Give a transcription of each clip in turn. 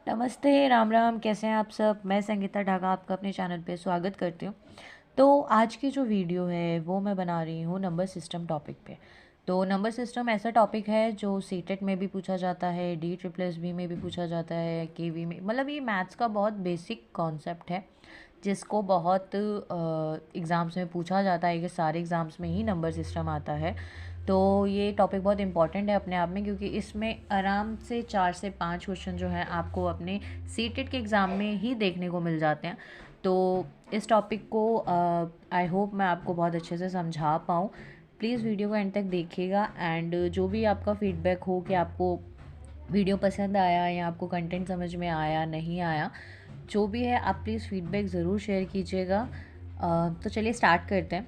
नमस्ते, राम राम। कैसे हैं आप सब? मैं संगीता ढाका आपका अपने चैनल पे स्वागत करती हूँ। तो आज की जो वीडियो है वो मैं बना रही हूँ नंबर सिस्टम टॉपिक पे। तो नंबर सिस्टम ऐसा टॉपिक है जो सीटेट में भी पूछा जाता है, डी ट्रिपल एस बी में भी पूछा जाता है, केवी में। मतलब ये मैथ्स का बहुत बेसिक कॉन्सेप्ट है जिसको बहुत एग्ज़ाम्स में पूछा जाता है कि सारे एग्ज़ाम्स में ही नंबर सिस्टम आता है। तो ये टॉपिक बहुत इंपॉर्टेंट है अपने आप में, क्योंकि इसमें आराम से 4 से 5 क्वेश्चन जो हैं आपको अपने सीटेट के एग्ज़ाम में ही देखने को मिल जाते हैं। तो इस टॉपिक को आई होप मैं आपको बहुत अच्छे से समझा पाऊँ। प्लीज़ वीडियो को एंड तक देखिएगा, एंड जो भी आपका फीडबैक हो कि आपको वीडियो पसंद आया या आपको कंटेंट समझ में आया नहीं आया, जो भी है आप प्लीज़ फीडबैक ज़रूर शेयर कीजिएगा। तो चलिए स्टार्ट करते हैं।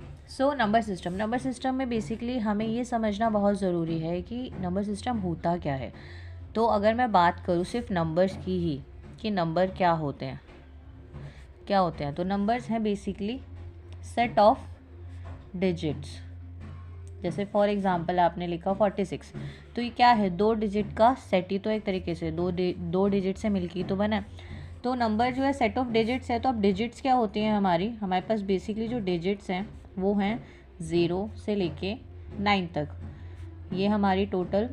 नंबर सिस्टम में बेसिकली हमें ये समझना बहुत ज़रूरी है कि नंबर सिस्टम होता क्या है। तो अगर मैं बात करूँ सिर्फ नंबर्स की ही कि नंबर क्या होते हैं, तो नंबर्स हैं बेसिकली सेट ऑफ डिजिट्स। जैसे फॉर एग्जांपल आपने लिखा 46, तो ये क्या है? 2 डिजिट का सेट ही तो एक तरीके से दो डिजिट से मिलके ही तो बना है। तो नंबर जो है सेट ऑफ डिजिट्स है। तो अब डिजिट्स क्या होती हैं? हमारे पास बेसिकली जो डिजिट्स हैं वो हैं 0 से लेके 9 तक। ये हमारी टोटल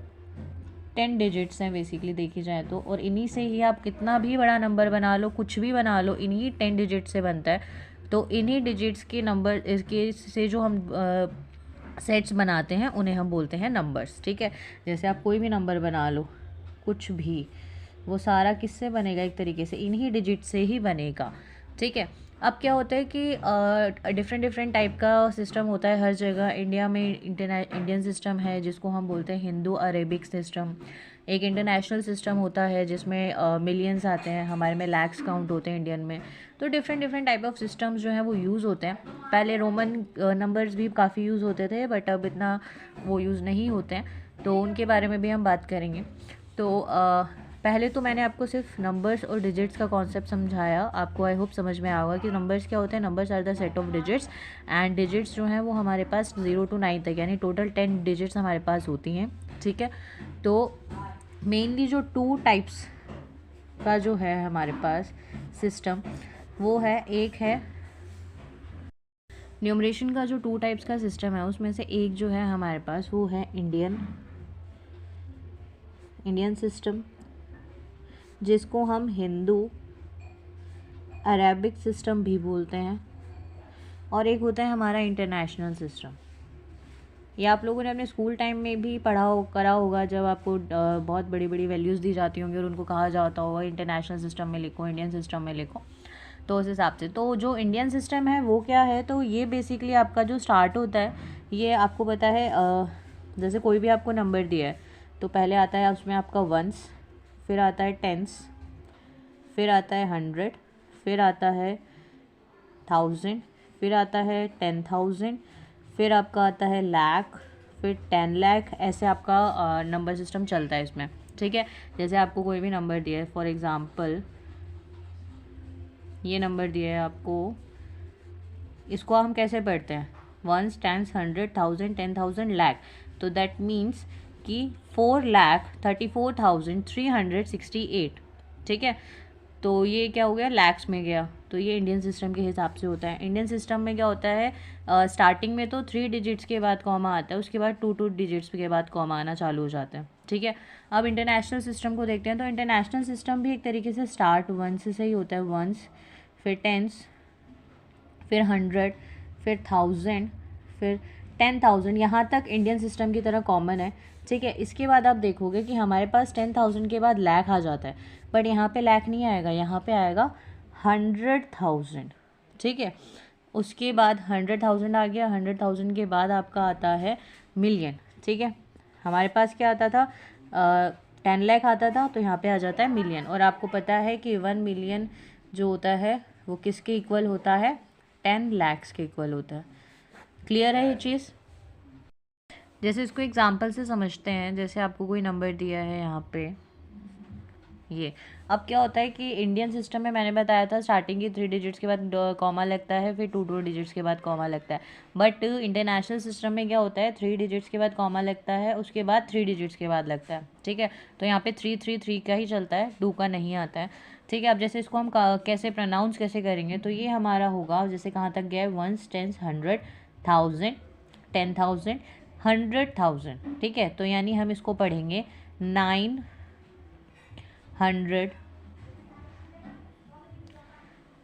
10 डिजिट्स हैं बेसिकली देखी जाए तो। और इन्हीं से ही आप कितना भी बड़ा नंबर बना लो, कुछ भी बना लो, इन्हीं 10 डिजिट से बनता है। तो इन्हीं डिजिट्स के नंबर इसके से जो हम सेट्स बनाते हैं उन्हें हम बोलते हैं नंबर्स। ठीक है, जैसे आप कोई भी नंबर बना लो, कुछ भी, वो सारा किससे बनेगा? एक तरीके से इन्हीं डिजिट से ही बनेगा। ठीक है। अब क्या होता है कि डिफरेंट डिफरेंट टाइप का सिस्टम होता है हर जगह। इंडिया में इंडियन सिस्टम है जिसको हम बोलते हैं हिंदू अरेबिक सिस्टम। एक इंटरनेशनल सिस्टम होता है जिसमें मिलियंस आते हैं, हमारे में लैक्स काउंट होते हैं इंडियन में। तो different different type of systems जो हैं वो यूज़ होते हैं। पहले रोमन नंबर्स भी काफ़ी यूज़ होते थे, बट अब इतना वो यूज़ नहीं होते हैं, तो उनके बारे में भी हम बात करेंगे। तो पहले तो मैंने आपको सिर्फ नंबर्स और डिजिट्स का कॉन्सेप्ट समझाया। आपको आई होप समझ में आएगा कि नंबर्स क्या होते हैं। Numbers are the set of digits, and digits जो हैं वो हमारे पास 0 to 9 तक, यानी टोटल 10 डिजिट्स हमारे पास होती हैं। ठीक है। तो मेनली जो 2 टाइप्स का जो है हमारे पास सिस्टम, वो है, एक है न्यूमरेशन का। जो 2 टाइप्स का सिस्टम है उसमें से एक जो है हमारे पास वो है इंडियन सिस्टम, जिसको हम हिंदू अरेबिक सिस्टम भी बोलते हैं। और एक होता है हमारा इंटरनेशनल सिस्टम। ये आप लोगों ने अपने स्कूल टाइम में भी करा होगा, जब आपको बहुत बड़ी बड़ी वैल्यूज़ दी जाती होंगी और उनको कहा जाता होगा इंटरनेशनल सिस्टम में लिखो, इंडियन सिस्टम में लिखो। तो उस हिसाब से तो जो इंडियन सिस्टम है वो क्या है? तो ये बेसिकली आपका जो स्टार्ट होता है, ये आपको पता है, जैसे कोई भी आपको नंबर दिया है तो पहले आता है उसमें आपका वंस, फिर आता है टेंस, फिर आता है 100, फिर आता है 1000, फिर आता है 10,000, फिर आपका आता है लाख, फिर 10 लाख। ऐसे आपका नंबर सिस्टम चलता है इसमें। ठीक है। जैसे आपको कोई भी नंबर दिया है, फॉर एग्ज़ाम्पल ये नंबर दिया है आपको, इसको हम कैसे पढ़ते हैं? Ones, tens, 100, 1000, 10,000, lakh. तो दैट मीन्स कि 4,34,368। ठीक है। तो ये क्या हो गया? लैक्स में गया। तो ये इंडियन सिस्टम के हिसाब से होता है। इंडियन सिस्टम में क्या होता है, स्टार्टिंग में तो 3 डिजिट्स के बाद कॉमा आता है, उसके बाद 2 डिजिट्स के बाद कॉमा आना चालू हो जाता है। ठीक है। अब इंटरनेशनल सिस्टम को देखते हैं। तो इंटरनेशनल सिस्टम भी एक तरीके से स्टार्ट वंस से ही होता है। वंस, फिर टेंस, फिर 100, फिर 1000, फिर 10,000। यहाँ तक इंडियन सिस्टम की तरह कॉमन है। ठीक है। इसके बाद आप देखोगे कि हमारे पास 10,000 के बाद लाख आ जाता है, बट यहाँ पे लाख नहीं आएगा, यहाँ पे आएगा 100,000। ठीक है। उसके बाद 100,000 आ गया। 100,000 के बाद आपका आता है मिलियन। ठीक है। हमारे पास क्या आता था? 10 लाख आता था, तो यहाँ पे आ जाता है मिलियन। और आपको पता है कि 1 मिलियन जो होता है वो किसके इक्वल होता है? 10 लाख्स के इक्वल होता है। क्लियर है ये चीज़? जैसे इसको एग्जांपल से समझते हैं। जैसे आपको कोई नंबर दिया है यहाँ पे ये। अब क्या होता है कि इंडियन सिस्टम में मैंने बताया था स्टार्टिंग की 3 डिजिट्स के बाद कॉमा लगता है, फिर 2 डिजिट्स के बाद कॉमा लगता है। बट इंटरनेशनल सिस्टम में क्या होता है, 3 डिजिट्स के बाद कॉमा लगता है, उसके बाद 3 डिजिट्स के बाद लगता है। ठीक है, तो यहाँ पे 333 का ही चलता है, 2 का नहीं आता है। ठीक है, अब जैसे इसको हम कैसे प्रोनाउंस कैसे करेंगे, तो ये हमारा होगा जैसे कहाँ तक गया है, 1 10 100 1000 10,000 100,000। ठीक है, तो यानी हम इसको पढ़ेंगे 900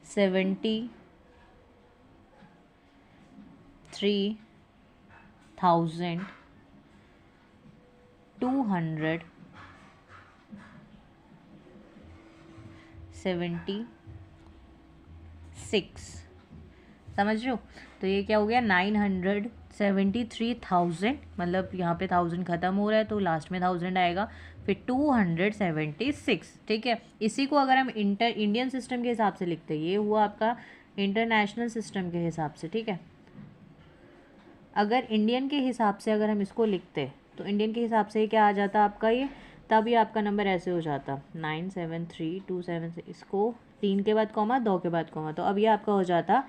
73,276। समझ रहे हो? तो ये क्या हो गया, 973,000, मतलब यहाँ पे 1000 ख़त्म हो रहा है तो लास्ट में 1000 आएगा, फिर 276। ठीक है, इसी को अगर हम इंडियन सिस्टम के हिसाब से लिखते हैं, ये हुआ आपका इंटरनेशनल सिस्टम के हिसाब से। ठीक है, अगर इंडियन के हिसाब से अगर हम इसको लिखते तो इंडियन के हिसाब से क्या आ जाता आपका ये, तब ये आपका नंबर ऐसे हो जाता 973,276, इसको 3 के बाद कॉमा, 2 के बाद कॉमा, तो अब ये आपका हो जाता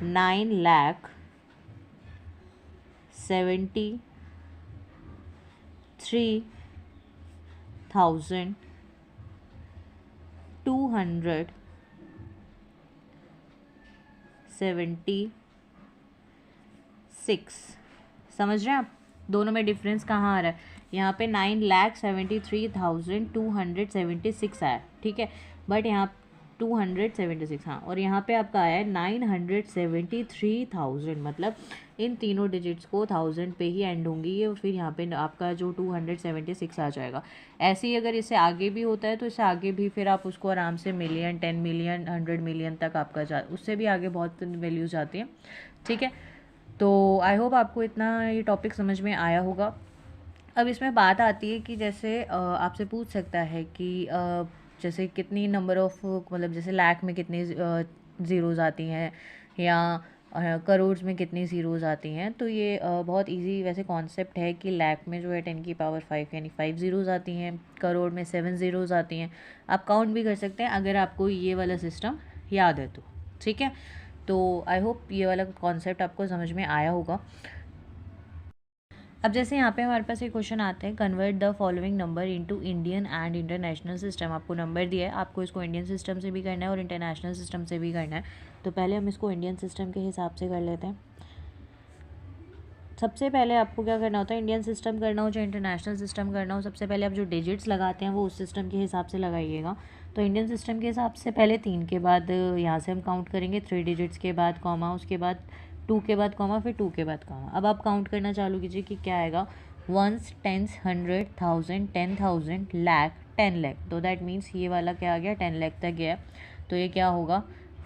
9,73,276। समझ रहे हैं आप दोनों में डिफरेंस कहाँ आ रहा है? यहाँ पे 9,73,276 आया। ठीक है, बट यहाँ 276, हाँ, और यहाँ पे आपका आया है 973,000, मतलब इन तीनों डिजिट्स को 1000 पे ही एंड होंगी ये, फिर यहाँ पे आपका जो 276 आ जाएगा। ऐसे ही अगर इससे आगे भी होता है तो इससे आगे भी फिर आप उसको आराम से मिलियन, 10 मिलियन, 100 मिलियन तक आपका उससे भी आगे बहुत वैल्यूज आती हैं। ठीक है, तो आई होप आपको इतना ये टॉपिक समझ में आया होगा। अब इसमें बात आती है कि जैसे आपसे पूछ सकता है कि जैसे कितनी नंबर ऑफ, मतलब जैसे लाख में कितनी ज़ीरोज़ आती हैं, या करोड़ में कितनी ज़ीरोज़ आती हैं। तो ये बहुत इजी वैसे कॉन्सेप्ट है कि लाख में जो है 10 की पावर 5 यानी 5 ज़ीरोज़ आती हैं, करोड़ में 7 ज़ीरोज़ आती हैं। आप काउंट भी कर सकते हैं अगर आपको ये वाला सिस्टम याद है तो। ठीक है, तो आई होप ये वाला कॉन्सेप्ट आपको समझ में आया होगा। अब जैसे यहाँ पे हमारे पास एक क्वेश्चन आते हैं, convert the following number into Indian and international system. आपको नंबर दिया है, आपको इसको इंडियन सिस्टम से भी करना है और इंटरनेशनल सिस्टम से भी करना है। तो पहले हम इसको इंडियन सिस्टम के हिसाब से कर लेते हैं। सबसे पहले आपको क्या करना होता है, इंडियन सिस्टम करना हो चाहे इंटरनेशनल सिस्टम करना हो, सबसे पहले आप जो डिजिट्स लगाते हैं वो उस सिस्टम के हिसाब से लगाइएगा। तो इंडियन सिस्टम के हिसाब से पहले 3 के बाद यहाँ से हम काउंट करेंगे, 3 डिजिट्स के बाद कॉमा, उसके बाद 2 के बाद कॉमा, फिर 2 के बाद कॉमा। अब आप काउंट करना चालू कीजिए कि क्या आएगा, 1s 10s 100 1000 10,000 लाख 10 लाख। तो दैट मीन्स ये वाला क्या आ गया, 10 लाख तक गया। तो ये क्या होगा,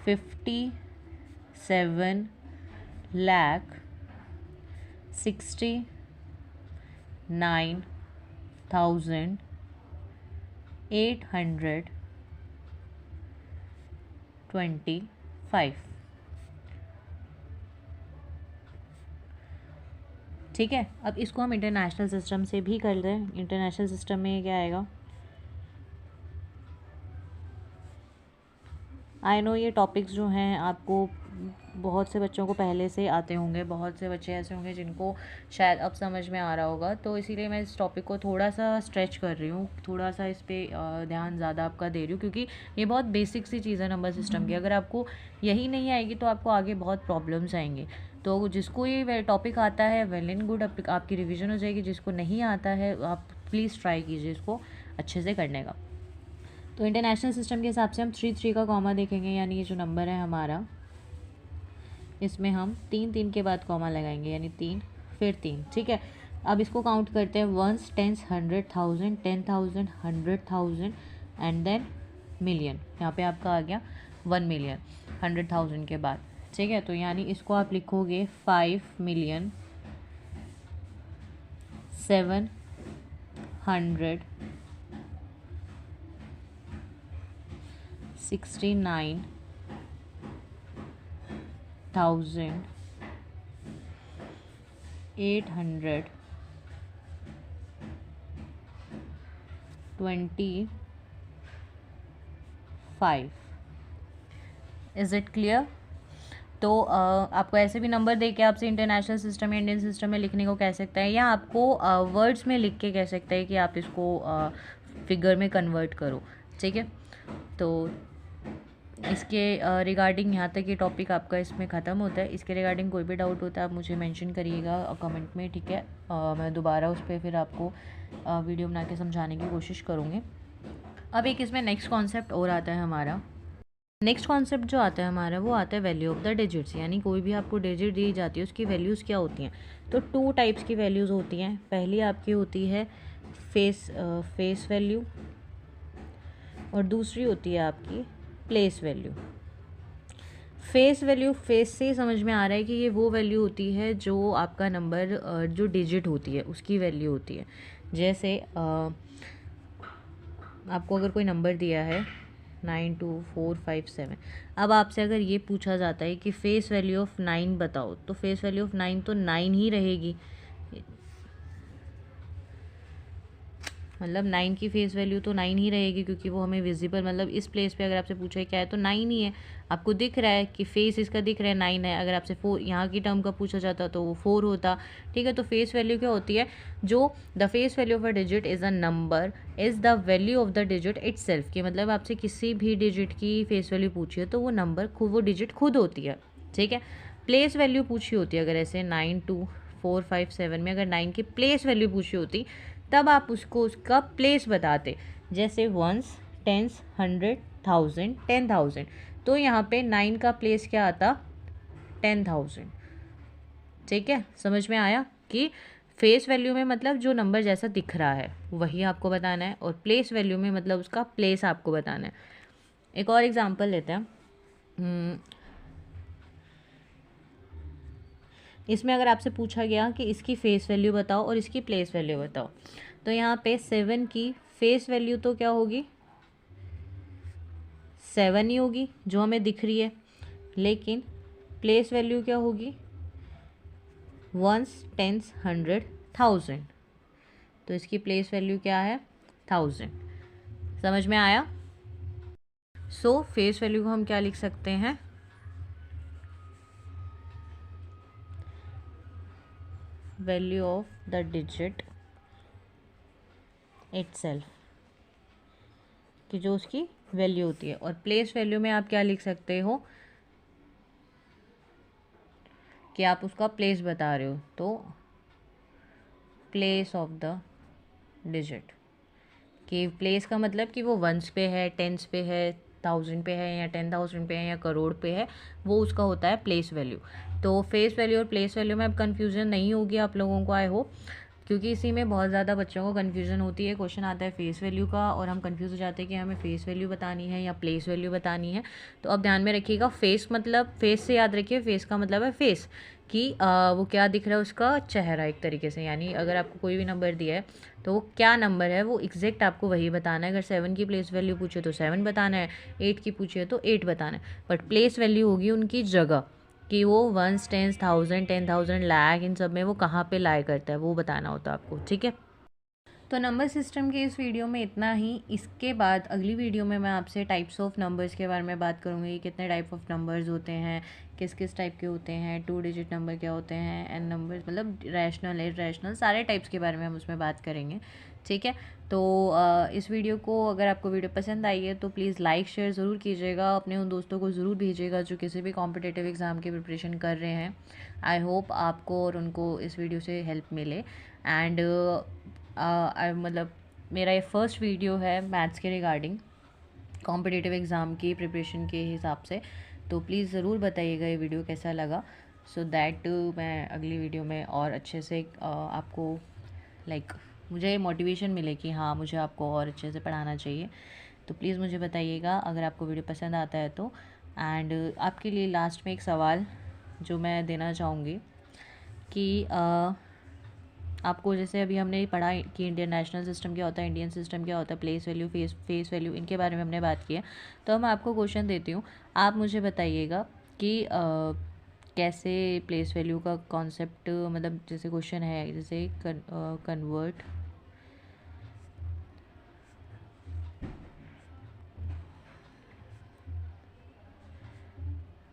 57,69,825। ठीक है, अब इसको हम इंटरनेशनल सिस्टम से भी कर रहे हैं। इंटरनेशनल सिस्टम में क्या आएगा, आई नो ये टॉपिक्स जो हैं आपको बहुत से बच्चों को पहले से आते होंगे, बहुत से बच्चे ऐसे होंगे जिनको शायद अब समझ में आ रहा होगा, तो इसीलिए मैं इस टॉपिक को थोड़ा सा स्ट्रेच कर रही हूँ, थोड़ा सा इस पर ध्यान ज़्यादा आपका दे रही हूँ, क्योंकि ये बहुत बेसिक सी चीज़ है नंबर सिस्टम की। अगर आपको यही नहीं आएगी तो आपको आगे बहुत प्रॉब्लम्स आएंगे। तो जिसको ये टॉपिक आता है वेल एंड गुड, आपकी रिविज़न हो जाएगी। जिसको नहीं आता है आप प्लीज़ ट्राई कीजिए इसको अच्छे से करने का। तो इंटरनेशनल सिस्टम के हिसाब से हम 3 का कॉमा देखेंगे, यानी ये जो नंबर है हमारा, इसमें हम 3 के बाद कॉमा लगाएंगे, यानी 3 फिर 3। ठीक है, अब इसको काउंट करते हैं, 1s 10s 100 1000 10,000 100,000 and then million. यहाँ पे आपका आ गया 1 मिलियन 100,000 के बाद। ठीक है, तो यानी इसको आप लिखोगे 5,769,825 5। Is it clear? तो आपको ऐसे भी नंबर दे के आपसे इंटरनेशनल सिस्टम या इंडियन सिस्टम में लिखने को कह सकता है, या आपको वर्ड्स में लिख के कह सकता है कि आप इसको फिगर में कन्वर्ट करो। ठीक है, तो इसके रिगार्डिंग यहाँ तक ये टॉपिक आपका इसमें ख़त्म होता है। इसके रिगार्डिंग कोई भी डाउट होता है आप मुझे मेंशन करिएगा कमेंट में, ठीक है। मैं दोबारा उस पर फिर आपको वीडियो बना के समझाने की कोशिश करूँगी। अब एक इसमें नेक्स्ट कॉन्सेप्ट और आता है हमारा। नेक्स्ट कॉन्सेप्ट जो आता है हमारा वो आता है वैल्यू ऑफ द डिजिट्स, यानी कोई भी आपको डिजिट दी जाती है उसकी वैल्यूज़ क्या होती हैं। तो 2 टाइप्स की वैल्यूज़ होती हैं। पहली आपकी होती है फेस वैल्यू, और दूसरी होती है आपकी place value. Face value, face से समझ में आ रहा है कि ये वो वैल्यू होती है जो आपका नंबर जो डिजिट होती है उसकी वैल्यू होती है। जैसे आपको अगर कोई नंबर दिया है 92457, अब आपसे अगर ये पूछा जाता है कि फेस वैल्यू ऑफ 9 बताओ, तो फेस वैल्यू ऑफ 9 तो 9 ही रहेगी। मतलब 9 की फेस वैल्यू तो 9 ही रहेगी, क्योंकि वो हमें विजिबल, मतलब इस प्लेस पे अगर आपसे पूछा है क्या है तो 9 ही है। आपको दिख रहा है कि फेस इसका दिख रहा है 9 है। अगर आपसे 4 यहाँ की टर्म का पूछा जाता तो वो 4 होता। ठीक है, तो फेस वैल्यू क्या होती है? जो the face value of a digit is a number is the value of the digit itself, कि मतलब आपसे किसी भी डिजिट की फेस वैल्यू पूछी है तो वो नंबर खुद, वो डिजिट खुद होती है। ठीक है, प्लेस वैल्यू पूछी होती है, अगर ऐसे 92457 में अगर 9 की प्लेस वैल्यू पूछी होती तब आप उसको उसका प्लेस बताते। जैसे 1s, 10s, 100, 1000, 10,000, तो यहाँ पे 9 का प्लेस क्या आता? 10,000। ठीक है, समझ में आया कि फेस वैल्यू में मतलब जो नंबर जैसा दिख रहा है वही आपको बताना है, और प्लेस वैल्यू में मतलब उसका प्लेस आपको बताना है। एक और एग्जांपल लेते हैं। इसमें अगर आपसे पूछा गया कि इसकी फेस वैल्यू बताओ और इसकी प्लेस वैल्यू बताओ, तो यहाँ पे 7 की फेस वैल्यू तो क्या होगी? 7 ही होगी जो हमें दिख रही है, लेकिन प्लेस वैल्यू क्या होगी? 1s, 10s, 100, 1000, तो इसकी प्लेस वैल्यू क्या है? 1000। समझ में आया? सो फेस वैल्यू को हम क्या लिख सकते हैं? Value of the digit itself, कि जो उसकी वैल्यू होती है। और प्लेस वैल्यू में आप क्या लिख सकते हो कि आप उसका प्लेस बता रहे हो, तो प्लेस ऑफ द डिजिट, कि प्लेस का मतलब कि वो 1s पे है, 10s पे है, 1000 पे है, या 10,000 पे है, या करोड़ पे है, वो उसका होता है प्लेस वैल्यू। तो फेस वैल्यू और प्लेस वैल्यू में अब कन्फ्यूजन नहीं होगी आप लोगों को, आई होप, क्योंकि इसी में बहुत ज़्यादा बच्चों को कन्फ्यूजन होती है। क्वेश्चन आता है फेस वैल्यू का और हम कन्फ्यूज़ हो जाते हैं कि हमें फेस वैल्यू बतानी है या प्लेस वैल्यू बतानी है। तो अब ध्यान में रखिएगा, फेस मतलब फेस से याद रखिए, फेस का मतलब है फेस, कि वो क्या दिख रहा है, उसका चेहरा एक तरीके से। यानी अगर आपको कोई भी नंबर दिया है तो वो क्या नंबर है वो एग्जैक्ट आपको वही बताना है। अगर 7 की प्लेस वैल्यू पूछे तो 7 बताना है, 8 की पूछे तो 8 बताना है, बट प्लेस वैल्यू होगी उनकी जगह, कि वो 1s, 10s, 1000, 10,000, लाख, इन सब में वो कहाँ पे लाई करता है वो बताना होता है आपको। ठीक है, तो नंबर सिस्टम के इस वीडियो में इतना ही। इसके बाद अगली वीडियो में मैं आपसे टाइप्स ऑफ नंबर्स के बारे में बात करूँगी, कितने टाइप ऑफ नंबर्स होते हैं, किस किस टाइप के होते हैं, 2 डिजिट नंबर क्या होते हैं, एन नंबर्स मतलब रैशनल, इरैशनल, सारे टाइप्स के बारे में हम उसमें बात करेंगे। ठीक है, तो इस वीडियो को, अगर आपको वीडियो पसंद आई है तो प्लीज़ लाइक शेयर ज़रूर कीजिएगा, अपने उन दोस्तों को ज़रूर भेजिएगा जो किसी भी कॉम्पिटिटिव एग्ज़ाम की प्रिपरेशन कर रहे हैं। आई होप आपको और उनको इस वीडियो से हेल्प मिले। एंड मतलब मेरा ये फर्स्ट वीडियो है मैथ्स के रिगार्डिंग, कॉम्पिटिटिव एग्ज़ाम की प्रिपरेशन के हिसाब से, तो प्लीज़ ज़रूर बताइएगा ये वीडियो कैसा लगा, सो दैट मैं अगली वीडियो में और अच्छे से आपको मुझे मोटिवेशन मिले कि हाँ मुझे आपको और अच्छे से पढ़ाना चाहिए। तो प्लीज़ मुझे बताइएगा अगर आपको वीडियो पसंद आता है तो। एंड आपके लिए लास्ट में एक सवाल जो मैं देना चाहूँगी कि आपको, जैसे अभी हमने पढ़ा कि इंटरनेशनल सिस्टम क्या होता है, इंडियन सिस्टम क्या होता है, प्लेस वैल्यू, फेस वैल्यू, इनके बारे में हमने बात किया। तो मैं आपको क्वेश्चन देती हूँ, आप मुझे बताइएगा कि कैसे प्लेस वैल्यू का कॉन्सेप्ट, मतलब जैसे क्वेश्चन है, जैसे कन्वर्ट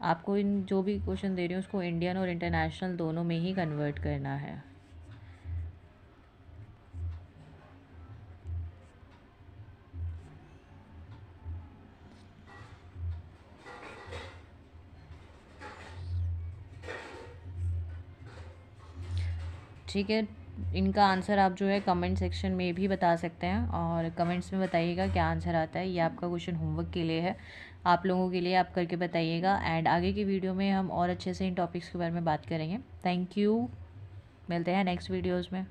आपको इन जो भी क्वेश्चन दे रही हूँ उसको इंडियन और इंटरनेशनल दोनों में ही कन्वर्ट करना है। ठीक है, इनका आंसर आप जो है कमेंट सेक्शन में भी बता सकते हैं, और कमेंट्स में बताइएगा क्या आंसर आता है। ये आपका क्वेश्चन होमवर्क के लिए है, आप लोगों के लिए, आप करके बताइएगा। एंड आगे की वीडियो में हम और अच्छे से इन टॉपिक्स के बारे में बात करेंगे। थैंक यू, मिलते हैं नेक्स्ट वीडियोज़ में।